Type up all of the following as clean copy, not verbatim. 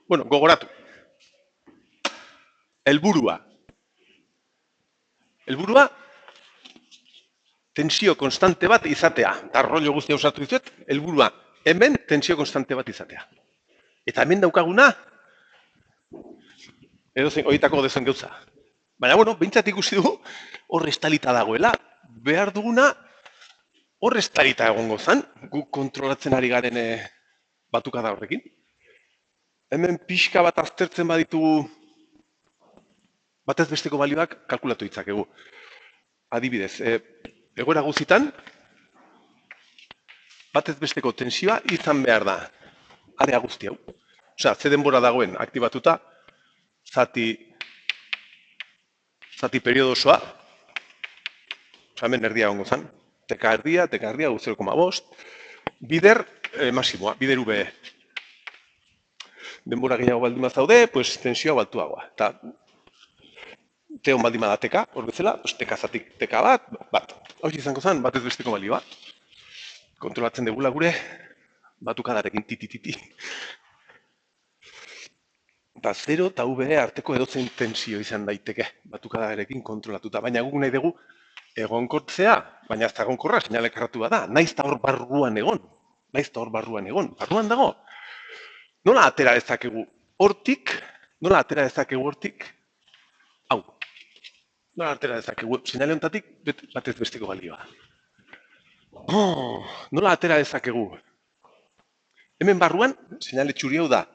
Bueno, gogoratu. Helburua. Helburua, tensio konstante bat izatea. Eta rollo guztia usatu dizuet, helburua, hemen tensio konstante bat izatea. Eta hemen daukaguna, horietako dezen gauza. Baina, bueno, behintzat ikusi dugu, hor estalita dagoela. Behar duguna, hor estalita egongo zan, guk kontrolatzen ari garen batukada horrekin. Hemen pixka bat aztertzen baditugu batez besteko balioak kalkulatu ditzakegu. Adibidez, egoera guzitan, batez besteko tensioa izan behar da. Area guzti hau. Osea, ze denbora dagoen aktibatuta, zati periodo osoa, hemen erdia egongo zan, teka erdia, 0,5, bider maximoa, bider UBE. Denbora gehiago baldin bazaude, pues tensioa baltuagoa. Eta teon baldin bada teka, hor bezala, teka zatik teka bat. Hau izango zan, batez besteko balioa. Kontrolatzen degula gure, batukadarekin titi. Eta 0 eta UBE arteko edotzen tensio izan daiteke, batukadarekin kontrolatuta. Baina guk nahi dugu egonkortzea, baina ez da egonkorra, seinale karratu da, naiz eta hor barruan egon. Barruan dago. Nola atera dezakegu hortik, hau. Nola atera dezakegu seinale honetatik batez besteko balioa. Nola atera dezakegu? Hemen barruan, seinale txuri hau da.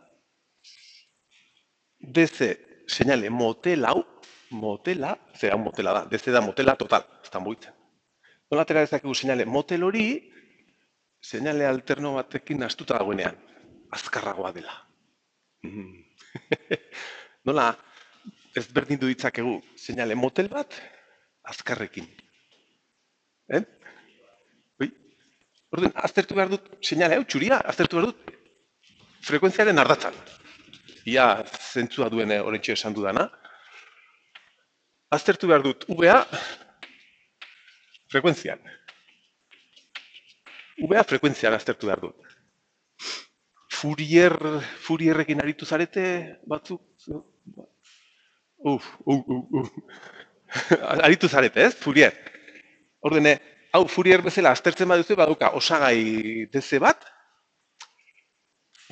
DC seinale motela, zera motela da, DC da motela total, ez da mugitzen. Nola atera dezakegu seinale motel hori, seinale alterno batekin astuta dagoenean, azkarragoa dela. Nola ezberdindu ditzakegu seinale motel bat, azkarrekin. Orduan, aztertu behar dut seinale hau, txuria, aztertu behar dut frekuentziaren ardatzan. Ia zentzua duen horretxo esan dudana. Aztertu behar dut UBA frekuentzian. UBA frekuentzian aztertu behar dut. Fourierrekin aritu zarete batzuk? Aritu zarete, ez? Fourier. Ordene, hau Fourier bezala aztertzen baduzu, baduka osagai DC bat.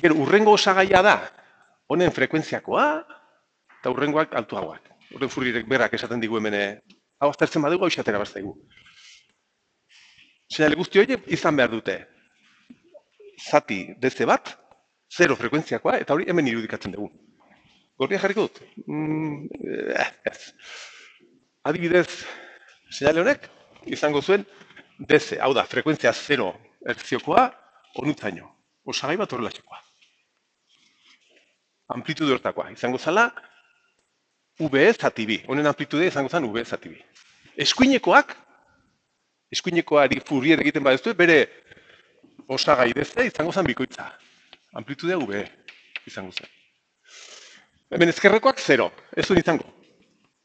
Gero, urrengo osagaia da, honen frekuentziakoa, eta urrengoak altuagoak. Horren Fourierrek berak esaten digu hemen, hau aztertzen badugu, hau xatera baztaigu. Seinale guzti horiek izan behar dute. Zati DC bat, 0 frekuentziakoa, eta hori hemen irudikatzen dugu. Gorria jarriko dut? Ez. Adibidez, seinale honek izango zuen DC, hau da, frekuentzia 0 hertziokoa, onutzaino. Osagai bat horrelatxekoa. Amplitude hortakoa. Izango zala, UBE zati bi. Honen amplitude izango zan UBE zati bi. Eskuinekoari Fourier egiten badezu, bere osagai DC izango zan bikoitza. Amplitudea UBE izango zen. Hemen ezkerrekoak 0. Ez duen izango.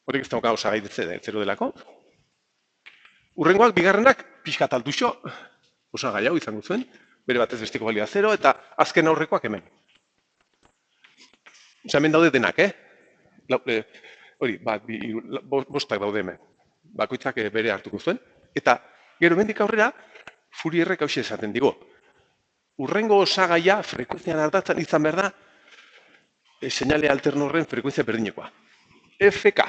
Horrek ez dauka osagai DC 0 delako. Urrengoak, bigarrenak, pixkat altuxo, osagai hau izango zuen, bere batez besteko balioa 0, eta azken aurrekoak hemen. Osa, hemen daude denak, Hori, bostak daude hemen. Bakoitzak bere hartuko zuen. Eta, gero, hemendik aurrera, Fourierrek hauxe esaten digo. Urrengo osagaia, frekuentzian ardatzen izan behar da, seinale alterno horren frekuentzia berdinekoa. FK.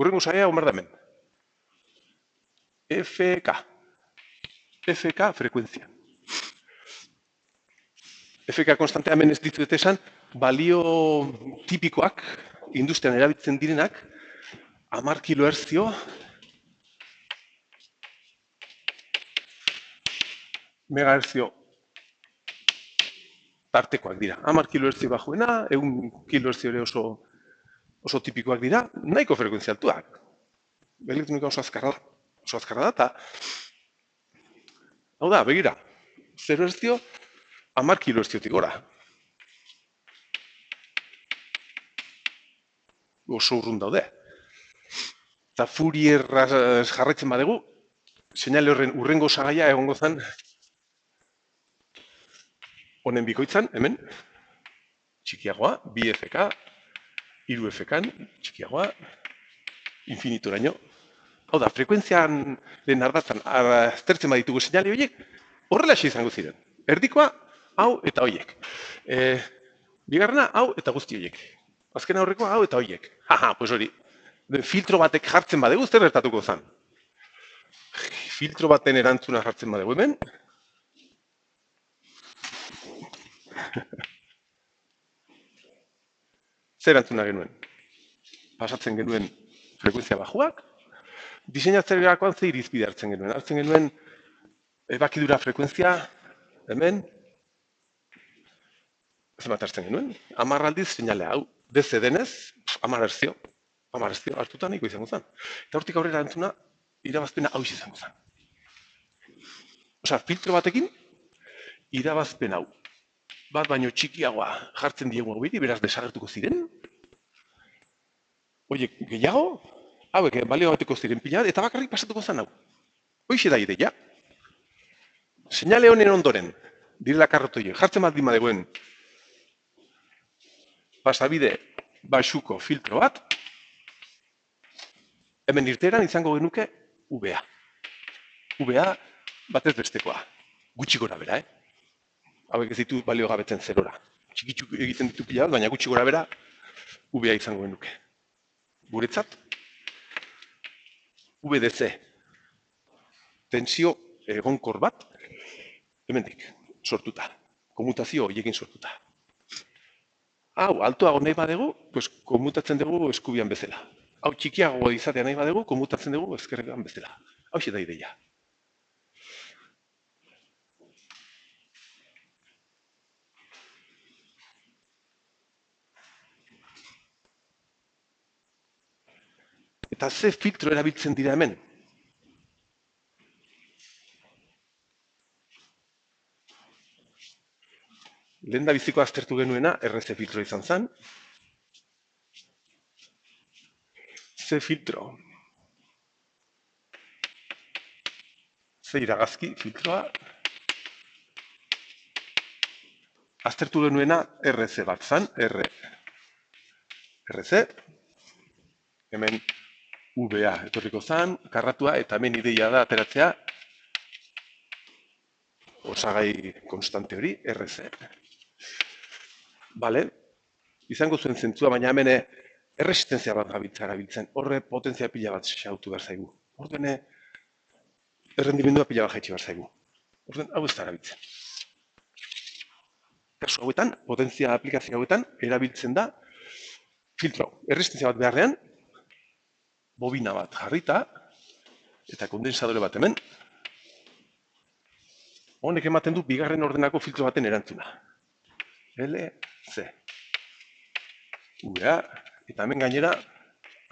Urrengo osagaia hon behar da hemen. FK frekuentzia. FK konstantea hemen ez dituet esan, balio tipikoak, industrian erabiltzen direnak, 10 kilohertzio, megahertzio tartekoak dira. 10 kilohertzio bajuena, 100 kilohertzio ere oso tipikoak dira, nahiko frekuentzia altuak. Elektronika oso azkarra da, eta hau da, begira, 0 hertzio, 10 kilohertziotik gora. Oso urrun daude. Eta Fourier jarraitzen badegu, seinale horren urrengo osagaia egongo zen honen bikoitzan, hemen, txikiagoa, 2FK, 3FK, txikiagoa, infinitoraino. Hau da, frekuentzian den ardatzan aztertzen baditugu seinale horiek, horrelaxe izango ziren. Erdikoa, hau eta horiek. Bigarrena, hau eta guzti horiek. Azken aurrekoa, hau eta horiek. Pues hori. Filtro batek jartzen badegu, zer gertatuko zen? Filtro baten erantzuna jartzen badegu hemen. Zer erantzuna genuen? Pasatzen genuen frekuentzia bajuak, diseinatzerakoan ze irizpide hartzen genuen. Hartzen genuen ebakidura frekuentzia, hemen, zenbat hartzen genuen? 10 aldiz seinale hau. DC denez, 10 herzio. 10 herzio hartuta nahiko izango zen. Eta hortik aurrera erantzuna, irabazpena hau izango zen. Osea, filtro batekin, irabazpen hau. Bat baino txikiagoa jartzen diegu hau beti, beraz desagertuko ziren. Oiek, gehiago, hauek balio bateko ziren pila, eta bakarrik pasatuko zen hau. Hoixe da ideia. Seinale honen ondoren, direla karrotoiek, jartzen bat dimadeguen pasabide baxuko filtro bat, hemen irteeran izango genuke VA. VA batez bestekoa. Gutxi gora bera, Hauek ez ditu balio gabetzen zerora. Txikitxuk egiten ditu pila bat, baina gutxi gora bera VA izango genuke. Guretzat, VDC. Tensio egonkor bat, hemendik, sortuta. Komutazio horiekin sortuta. Hau, altuago nahi badegu, pues, komutatzen dugu eskubian bezala. Hau, txikiago izatea nahi badegu, komutatzen dugu ezkerrean bezala. Hau da ideia. Eta ze filtro erabiltzen dira hemen? Lehen da biziko aztertu genuena, RC filtro izan zen. C filtro. C iragazki filtroa. Aztertu genuena RC bat zen, RC. Hemen VA etorriko zen, karratua, eta hemen ideia da ateratzea osagai konstante hori, RC. Bale, izango zuen zentzua, baina hemen erresistentzia bat gabiltza erabiltzen. Horre potentzia pila bat xautu behar zaigu. Ordene, errendimendua pila bat jaitsi behar zaigu. Orden, hau ez da erabiltzen. Kasu hauetan, potentzia aplikazio hauetan, erabiltzen da filtro. Erresistentzia bat beharrean, bobina bat jarrita, eta kondensadore bat hemen, honek ematen du bigarren ordenako filtro baten erantzuna. LC. VA, eta hemen gainera,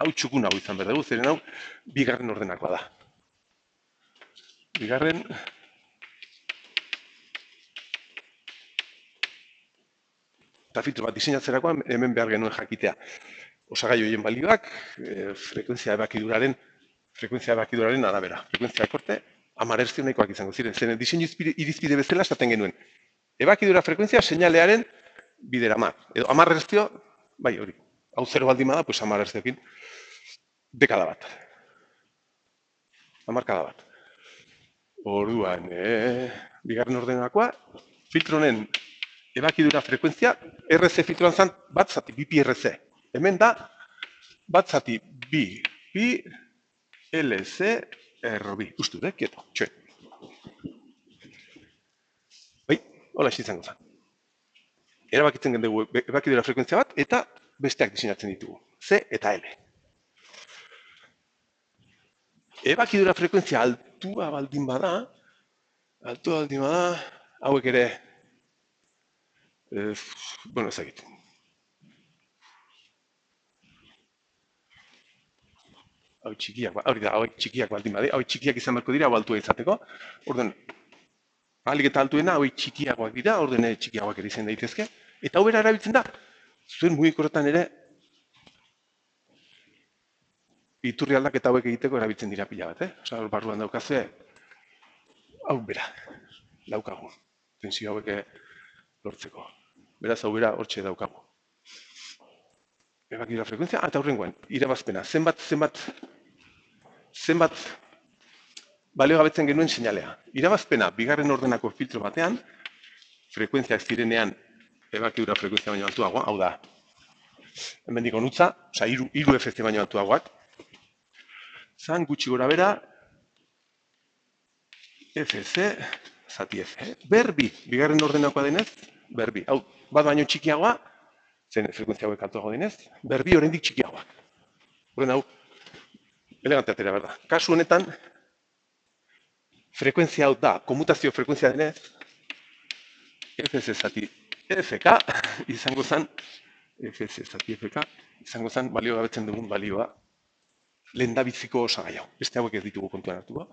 hau txukun hau izan behar dugu, zeren hau bigarren ordenakoa da. Bigarren, eta filtro bat diseinatzerakoan hemen behar genuen jakitea. Osagai horien balioak, frekuentzia ebakiduraren arabera. Frekuentzia korte, 10 herzio nahikoak izango ziren. Zen diseinu irizpide bezala esaten genuen. Ebakidura frekuentzia seinalearen bidera 10. Edo 10 herzio, bai hori. Hau 0 baldin bada, pues 10 herzioekin dekada bat. 10 bat. Orduan, bigarren ordenakoa, filtro honen ebakidura frekuentzia, RC filtroan zan bat zati, BPRC. Hemen da, bat zati, B, LC, RB. Ustu, kieto, txue. Bai, hola izango zen. Erabakitzen dugu ebakidura frekuentzia bat, eta besteak diseinatzen ditugu. C eta L. Ebakidura frekuentzia altua baldin bada, hauek ere, bueno, ezagit. Hau txikiak, hori da, hauek txikiak baldin bade, hau txikiak izan beharko dira, hau altua izateko. Orden, ahalik eta altuena, hau txikiagoak dira, orden txikiagoak ere izan daitezke. Eta hau bera erabiltzen da, zuen mugikorretan ere, iturri aldaketa hauek egiteko erabiltzen dira pila bat, Osa, barruan daukazue, hau bera, daukagu, tensio hauek lortzeko. Beraz, hau bera hortxe daukagu. Ebakiura frekuentzia, eta hurrengoen, irabazpena. Zenbat balio gabetzen genuen seinalea. Irabazpena, bigarren ordenako filtro batean, frekuentziak zirenean, ebakiura frekuentzia baino altuagoa, hau da, hemen diko nutza, oza, iru FZ baino altuagoak, zan gutxi gora bera, FC, zati F. Berbi, bigarren ordenakoa denez, berbi. Hau, bat baino txikiagoa, zen frekuentzia hauek altuago denez, berbi oraindik txikiagoak. Horren hau, elegante atera behar da. Kasu honetan, frekuentzia hau da, komutazio frekuentzia denez, FC zati FK izango zen, FC zati FK izango zen balio gabetzen dugun balioa lehendabiziko osagai hau. Beste hauek ez ditugu kontuan hartua.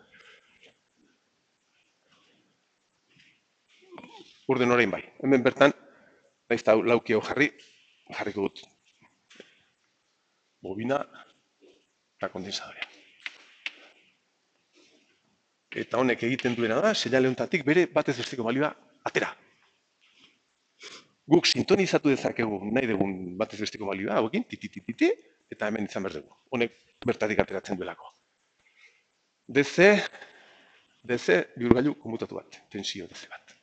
Orden orain bai. Hemen bertan, naiz hau lauki hau jarriko dut bobina eta kondensadorea. Eta honek egiten duena da, seinale honetatik bere batez besteko balioa atera. Guk sintonizatu dezakegu nahi dugun batez besteko balioa, hauekin, titi, eta hemen izan behar dugu. Honek bertatik ateratzen duelako. DC, bihurgailu komutatu bat, tensio DC bat.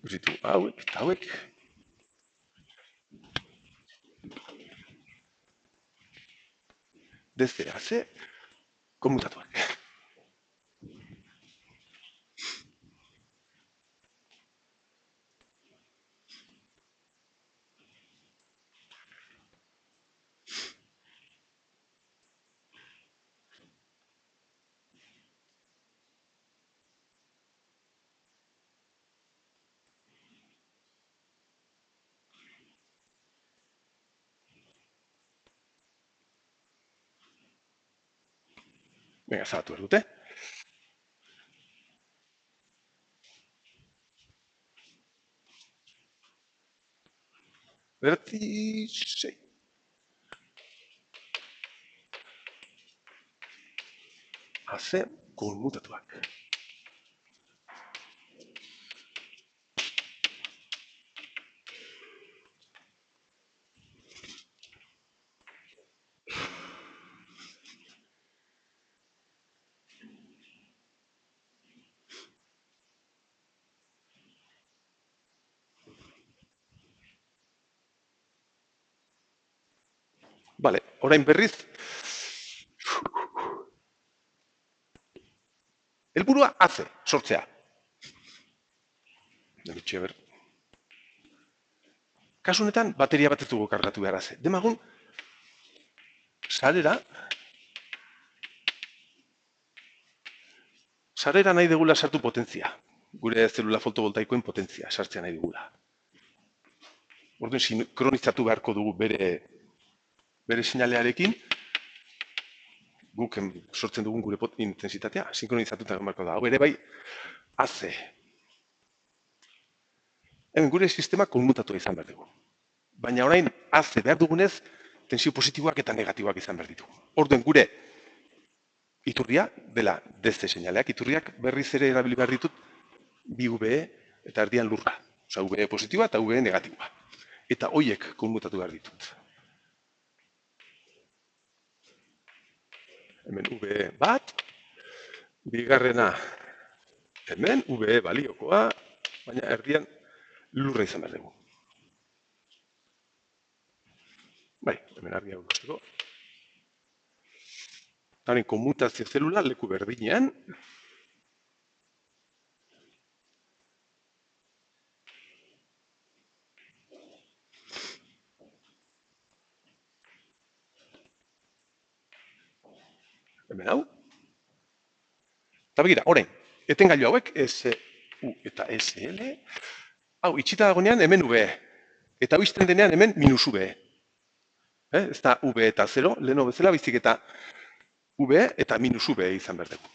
Usitu hauek eta hauek. DC, AC, komutatuak. Venga, zabatu behar dute. Bederatzi, sei. AC, komutatuak. Bale, orain berriz. Helburua AC, sortzea. Demitxe ber. Kasu honetan, bateria bat ez dugu kargatu behar AC. Demagun, sarera nahi dugula sartu potentzia. Gure zelula fotovoltaikoen potentzia sartzea nahi dugula. Orduan, sinkronizatu beharko dugu bere seinalearekin, guk sortzen dugun gure intensitatea, sinkronizatuta egon beharko da. Hau ere bai, AC. Hemen gure sistema konmutatua izan behar dugu. Baina orain, AC behar dugunez, tensio positiboak eta negatiboak izan behar ditugu. Orduan, gure iturria dela DC seinaleak, iturriak berriz ere erabili behar ditut bi VE eta erdian lurra. Osa, VE positiboa eta VE negatiboa. Eta hoiek konmutatu behar ditut. Hemen VE bat, bigarrena hemen, VE baliokoa, baina erdian lurra izan behar dugu. Bai, hemen argia guztiko. Haren konmutazio zelula leku berdinean. Hemen hau. Eta begira, orain, etengailu hauek, SU eta SL, Hau, itxita dagoenean hemen V. Eta hau izten denean hemen minus V. Ez da V eta 0, leheno bezala bizik eta V eta minus V izan behar dugu.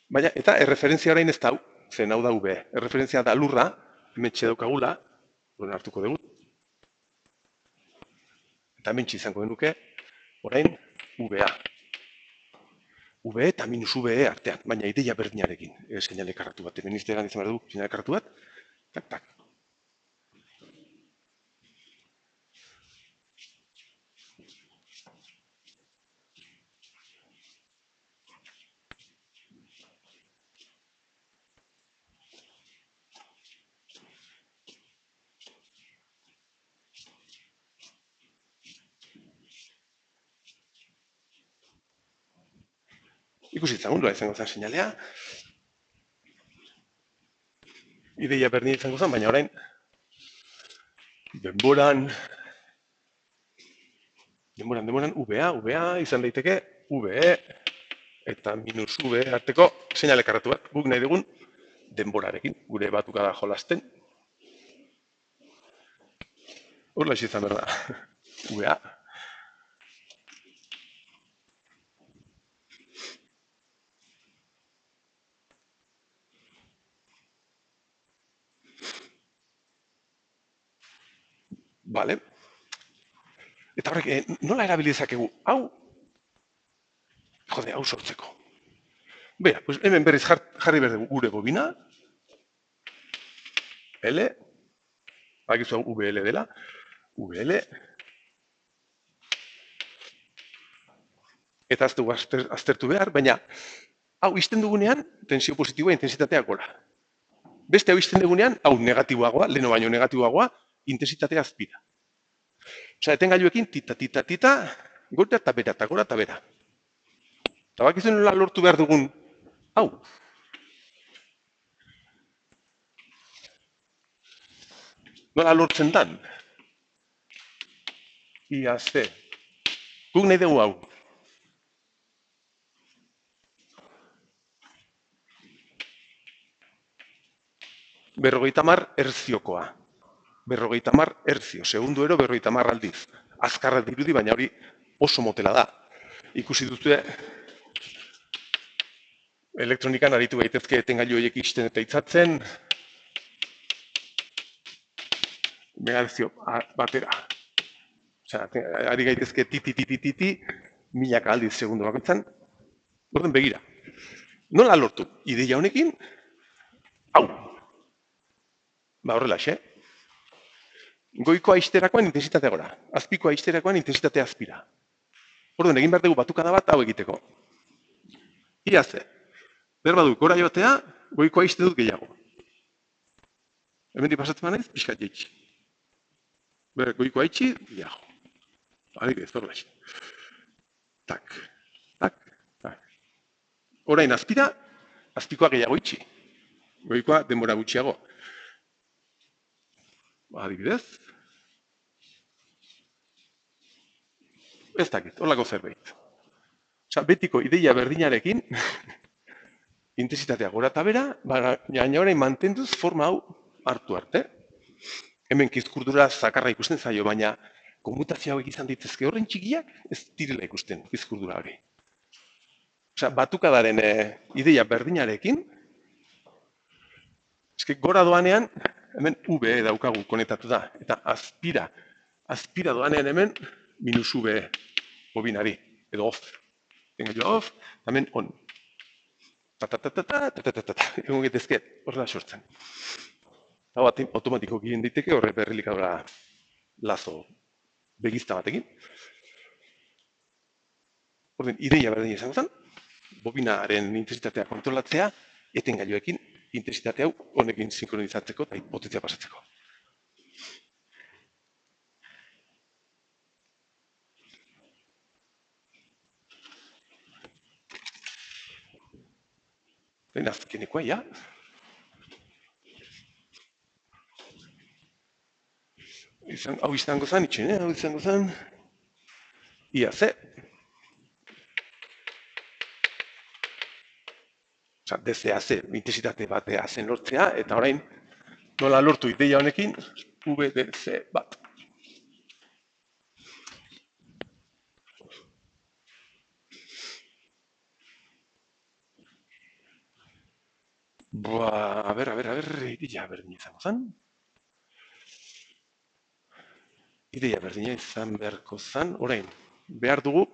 Baina, eta erreferentzia orain ez da hau, zen hau da V. Erreferentzia da lurra, hemen txedaukagula, hartuko dugu. Eta hemen izango genuke, orain VA. V eta minus VE artean, baina ideia berdinarekin. Seinale karratu bat, hemen iztegan izan behar dugu, seinale karratu bat, tak, tak. Ikusi izango zen seinalea. Ideia berdin izango zen, baina orain denboran VA izan daiteke VE eta minus V arteko seinale karratu bat. Guk nahi dugun denborarekin, gure batuka da jolasten. Horla izan behar da. VA. Vale. Eta horrek, nola erabili dezakegu? Hau sortzeko. Bera, pues hemen berriz jarri behar dugu gure bobina. L. Bakizu hau VL dela. VL. Eta ez dugu aztertu behar, baina hau izten dugunean, tensio positiboa intensitatea gora. Beste hau izten dugunean, hau negatiboagoa, leheno baino negatiboagoa, intensitatea azpira. Osa, etengailuekin tita, gora eta bera. Eta bakizu nola lortu behar dugun, hau. Nola lortzen dan? Ia ze. Guk nahi dugu hau. Berrogeita mar erziokoa. Berrogeita mar erzio. Segunduero berrogeita mar aldiz. Azkarra dirudi, baina hori oso motela da. Ikusi duzue, elektronikan aritu gaitezke etengailu horiek ixten eta itzatzen. Megatzio batera. Osea, ari gaitezke titi, milaka aldiz segundu bakoitzan. Orden begira. Nola lortu? Ideia honekin, hau. Horrela, xe. Goiko aizterakoan intensitatea gora. Azpiko aizterakoan intensitatea azpira. Orden, egin behar dugu batukada bat hau egiteko. Ia ze. Berba du, gora joatea, goiko aizte dut gehiago. Hemen pasatzen banaiz, pixkat jaitsi. Goiko aitsi, gehiago. Harik ez, horrela. Tak. Orain azpira, azpikoa gehiago itxi. Goikoa denbora gutxiago. Adibidez. Ez dakit, horlako zerbait. Osa, betiko ideia berdinarekin, intensitatea gora eta bera, baina orain mantenduz forma hau hartu arte. Hemen kizkurdura zakarra ikusten zaio, baina konmutazio hauek izan ditezke horren txikiak ez direla ikusten kizkurdura hori. Osa, batukadaren ideia berdinarekin, eske gora doanean, hemen VE daukagu konektatu da, eta azpira doanean hemen minus VE bobinari, edo off. Tengo off, hemen on. Egon getezke, horrela sortzen. Hau bat automatiko gien diteke, horre berrilikadora lazo begizta batekin. Orden, ideia berdin izango zen, bobinaren intensitatea kontrolatzea, etengailuekin intensitate hau honekin sinkronizatzeko eta potentzia pasatzeko. Lehen azkenekoa, ja. Hau izango zen, itxen, hau izango zen. Ia ze. Osa, DCAC, intensitate batea zen lortzea, eta orain, nola lortu ideia honekin, VDC bat. A ber, ideia berdina izango zen. Ideia berdina izan beharko zen, orain, behar dugu,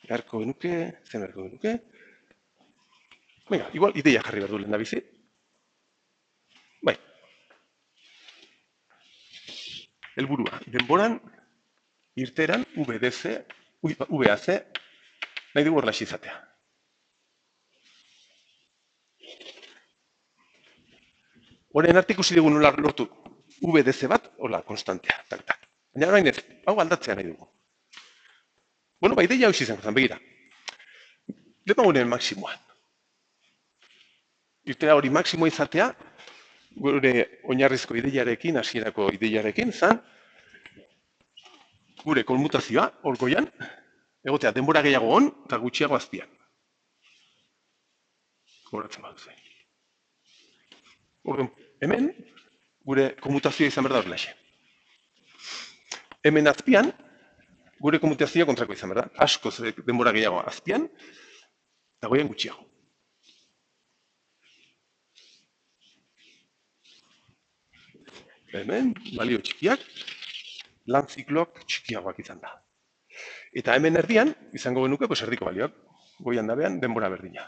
beharko genuke, zen beharko genuke. Venga, igual ideia jarri behar du lehen da bizi. Bai. Helburua, denboran, irteran, VAC, nahi dugu horrela izatea. Horren arte ikusi dugu nola lortu VDC bat, hola, konstantea, tak. Baina orain ez, hau aldatzea nahi dugu. Bueno, ba, ideia hau izango zen, begira. Demagunen maksimoan. Irtera hori maksimoa izatea, gure oinarrizko ideiarekin, hasierako ideiarekin, zan, gure konmutazioa, hor goian, egotea denbora gehiago on, eta gutxiago azpian. Goratzen baduzu. Orduan, hemen, gure konmutazioa izan behar da horrelaxe. Hemen azpian, gure konmutazioa kontrako izan behar da. Askoz denbora gehiago azpian, eta goian gutxiago. Hemen, balio txikiak, lan zikloak txikiagoak izan da. Eta hemen erdian, izango genuke, erdiko balioak, goian dabean, denbora berdina.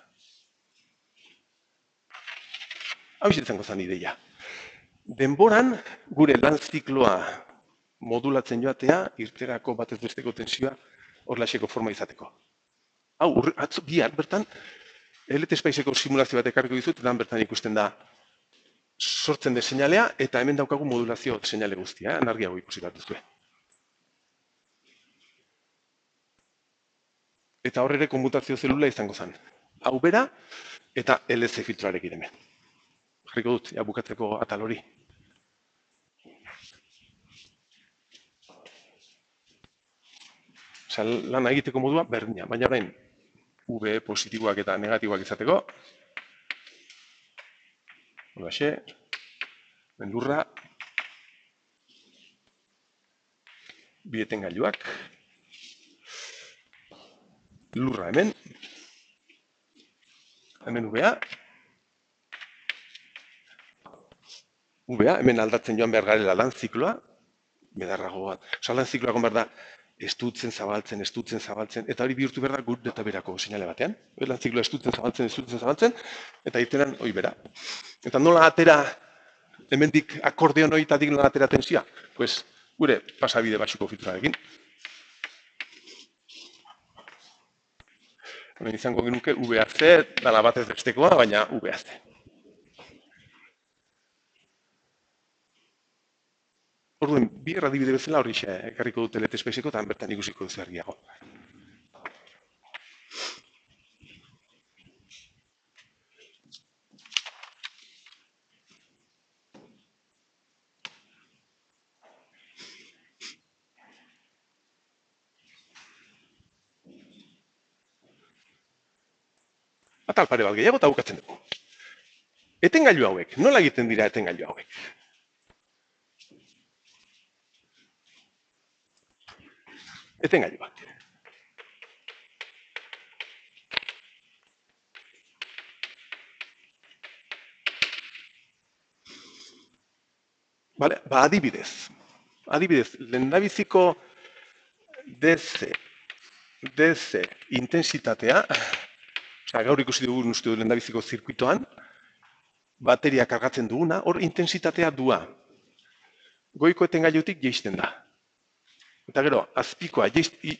Hau izango zen ideia. Denboran, gure lan zikloa modulatzen joatea, irterako batez besteko tensioa horrelaxeko forma izateko. Hau, atzo bihar bertan, LT Spaceko simulazio bat ekarriko dizut, dan bertan ikusten da sortzen den seinalea, eta hemen daukagu modulazio seinale guztia, argiago ikusi bat duzue. Eta hor ere konmutazio zelula izango zen. Hau bera, eta LC filtroarekin hemen. Jarriko dut, ja bukatzeko atal hori. Osa, lana egiteko modua berdina, baina orain V positiboak eta negatiboak izateko. Horaxe, lurra, bieten gailuak, lurra hemen, hemen VA, hemen aldatzen joan behar garela lan zikloa, bedarrago bat. Osa, lan zikloa behar da, estutzen zabaltzen, eta hori bihurtu behar da gut eta berako seinale batean. Lan zikloa estutzen zabaltzen, eta irteran hori bera. Eta nola atera, hemendik akordeon horietatik nola atera tensioa? Pues, gure pasabide basuko filtroarekin. Hemen izango genuke VAC, dala batez bestekoa, baina VAC. Orduen, bi erradibide bezala hori ekarriko dute LT Spaceko, eta bertan ikusiko duzu argiago. Atal pare bat gehiago eta bukatzen dugu. Etengailu hauek, nola egiten dira etengailu hauek? Etengailuak. Ba, adibidez, lehendabiziko DC intensitatea, gaur ikusi dugu uste du lehendabiziko zirkuitoan, bateria kargatzen duguna, hor intensitatea dua. Goiko etengailutik jeisten da. Eta gero, azpikoa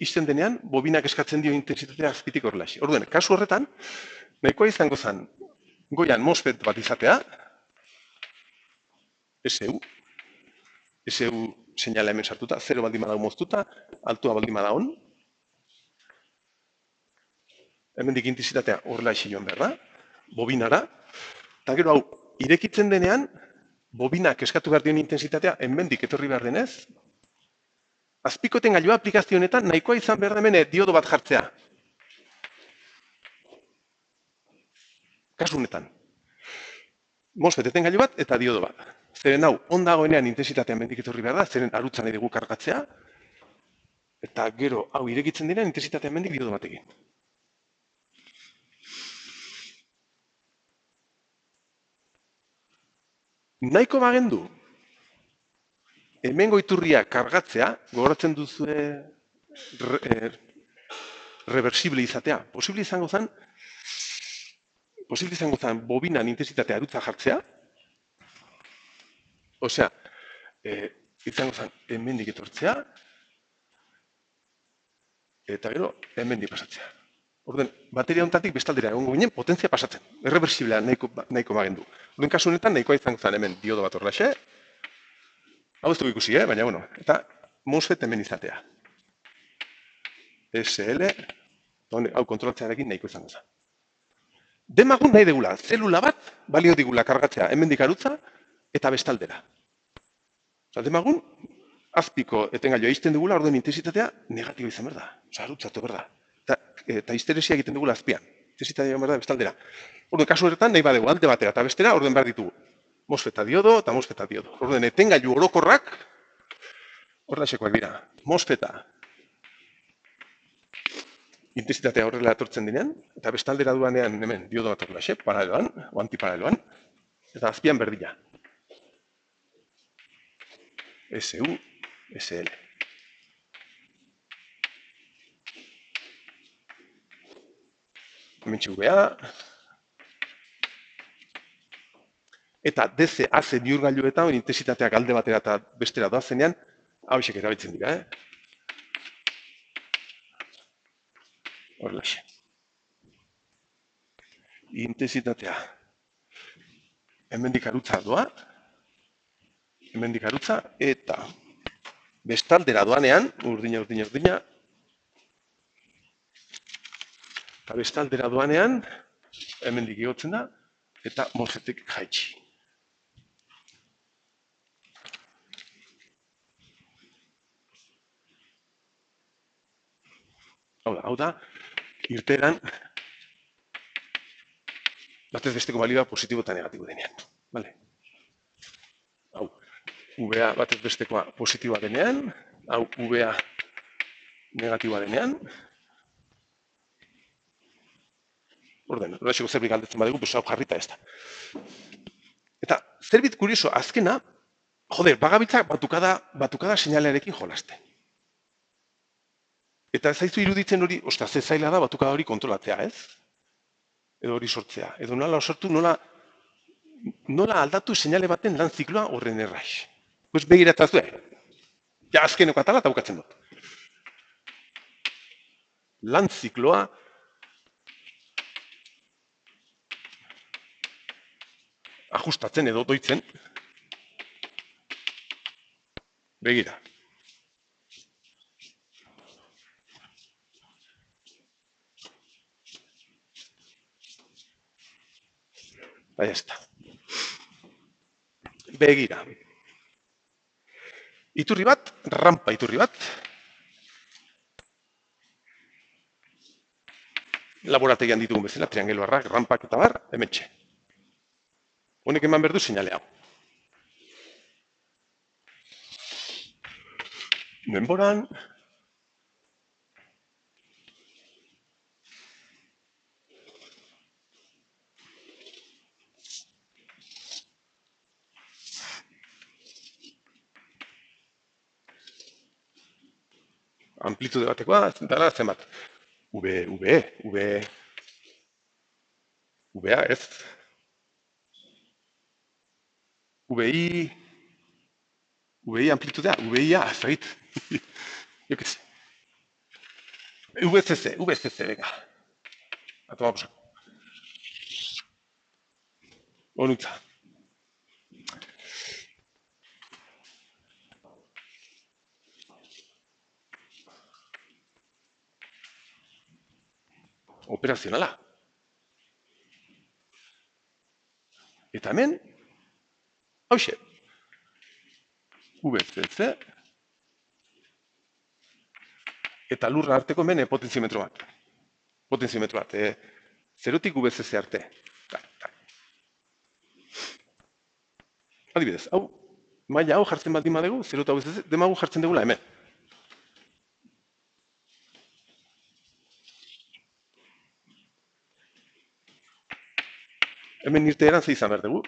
izten denean, bobinak eskatzen dio intensitatea azpitik horrelaxi. Orduen, kasu horretan, nahikoa izango zen, goian MOSFET bat izatea, SU seinala hemen sartuta, 0 baldin badago moztuta, altua baldin bada on. Hemendik intensitatea horrelaxi joan behar da, bobinara. Eta gero, hau, irekitzen denean, bobinak eskatu behar dion intensitatea, hemendik etorri behar denez, azpiko etengailua aplikazio honetan nahikoa izan behar da hemen diodo bat jartzea. Kasu honetan, MOSFET etengailu bat eta diodo bat. Zeren hau, on dagoenean intensitatea hemendik etorri behar da, zeren arutza nahi dugu kargatzea, eta gero hau irekitzen diren intensitatea hemendik diodo batekin. Nahiko bagendu, hemengo iturria kargatzea, gogoratzen duzue reversible izatea. Posible izango zen bobinan intensitatea arutza jartzea, osea, izango zen hemendik etortzea, eta gero hemendik pasatzea. Orden, bateria honetatik bestaldera egongo ginen potentzia pasatzen. Erreversiblea nahiko bagendu. Orden, kasu honetan nahikoa izango zen hemen diodo bat horrelaxe. Hau ez dugu ikusi, baina bueno. Eta MOSFET hemen izatea. SL, hau kontrolatzearekin nahiko izango zen. Demagun nahi degula, zelula bat balio digula kargatzea hemendik arutza eta bestaldera. Demagun, azpiko etengailua izten dugula, orden intensitatea negatibo izan behar da. Osa, arutzatu behar da. Eta histeresia egiten dugula azpian. Intensitatea behar da bestaldera. Orden, kasu horretan nahi badegu alde batera eta bestera, orden behar ditugu. MOSFET diodo eta MOSFET diodo. Orden, etengailu orokorrak, horrelaxekoak dira. MOSFET intensitatea horrela etortzen dinean, eta bestaldera duanean hemen diodo bat horrelaxe, paraleloan, o antiparaleloan, eta azpian berdina. SU, SL. Hementxe UVA. Eta DC, AC bihurgailuetan, intensitateak alde batera eta bestera doazenean, hauexek erabiltzen dira, Horrelaxe. Intensitatea. Hemendik arutza doa, hemendik arutza, eta bestaldera doanean, urdina, eta bestaldera doanean, hemendik igotzen da, eta MOSFETek jaitsi. Hau da, irteeran, batez besteko balioa positibo eta negatibo denean. Hau, UVA batez bestekoa positiboa denean, hau UVA negatiboa denean. Orden, horrexeko zerbait galdetzen badegu, hau jarrita ez da. Eta zerbait kurioso, azkena, bagabiltzak batukada seinalearekin jolasten. Eta ez zaizu iruditzen hori, ostras, ez zaila da batukada hori kontrolatzea, ez? Edo hori sortzea. Edo nola sortu, nola aldatu seinale baten lan zikloa horren erraiz. Pues begiratzazue. Ja, azkeneko atala eta bukatzen dut. Lan zikloa ajustatzen edo doitzen. Begira. Ahí está. Begira. Iturri bat, rampa iturri bat. Laborategian ditugun bezala, triangeluarrak, rampak eta bar, hementxe. Honek eman berdu seinale hau. Denboran, amplitude batekoa, dara zenbat. VA ez. VI amplitudea, VIA, ez dakit. Jo que sé. VCC, venga. A tomar por saco. Onutza. Operazionala. Eta hemen, hauxe, VCC, eta lurra arteko hemen potenziometro bat. Potenziometro bat, zerotik VCC arte. Adibidez, hau, maila hau jartzen baldin badugu, 0 eta UVCC, demagu jartzen dugula hemen. Hemen irteeran ze izan behar dugu.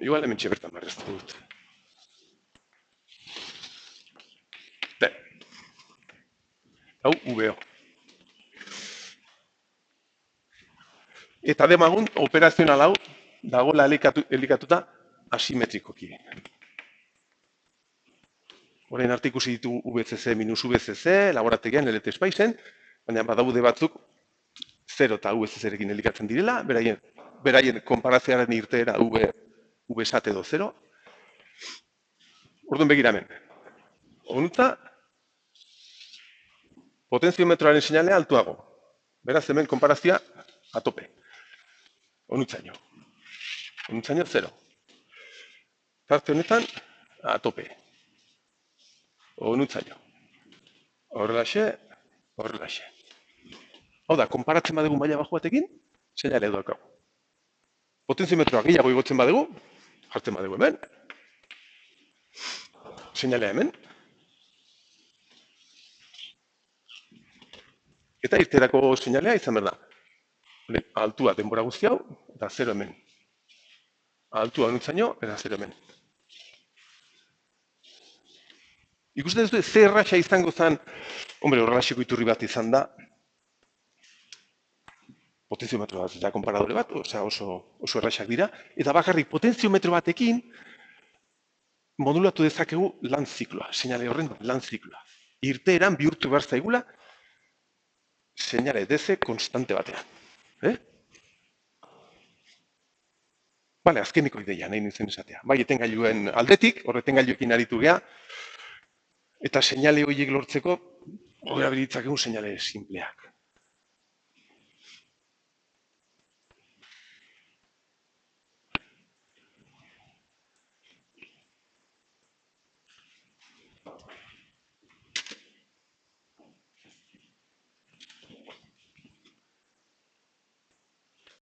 Igual hemen txebertan barreztu dut. Hau, UBO. Eta demagun, operazional hau, dagoela elikatuta asimetrikoki. Orain arte ikusi ditu VCC minus VCC, laborategian, LT Spacen, baina badaude batzuk 0 eta VCC-rekin elikatzen direla, beraien konparazioaren irteera VSAT edo 0. Orduan begiramen. Onutza, potenziometroaren seinalea altuago. Beraz, hemen konparazioa atope. Onutzaino. Onutzaino 0. Tarte honetan, atope. Onutzaino. Horrelaxe, horrelaxe. Hau da, konparatzen badugu maila bajo batekin, seinale edo daukagu. Potenziometroa gehiago igotzen badugu, jartzen badugu hemen. Seinalea hemen. Eta irterako seinalea izan behar da. Altua denbora guzti hau, eta 0 hemen. Altua onutzaino, eta 0 hemen. Ikusten duzue, ze erraxa izango zen, horrelaxeko iturri bat izan da, potenziometro bat eta konparadore bat, oso erraxak dira, eta bakarrik potenziometro batekin modulatu dezakegu lan zikloa, seinale horren lan zikloa. Irteeran bihurtu behar zaigula, seinale DC konstante batean. Bale, azkeniko ideia, nahi nintzen esatea. Bai, etengailuen aldetik, hor etengailuekin aritu geha, eta seinale horiek lortzeko, hori abilitzakegu seinale simpleak.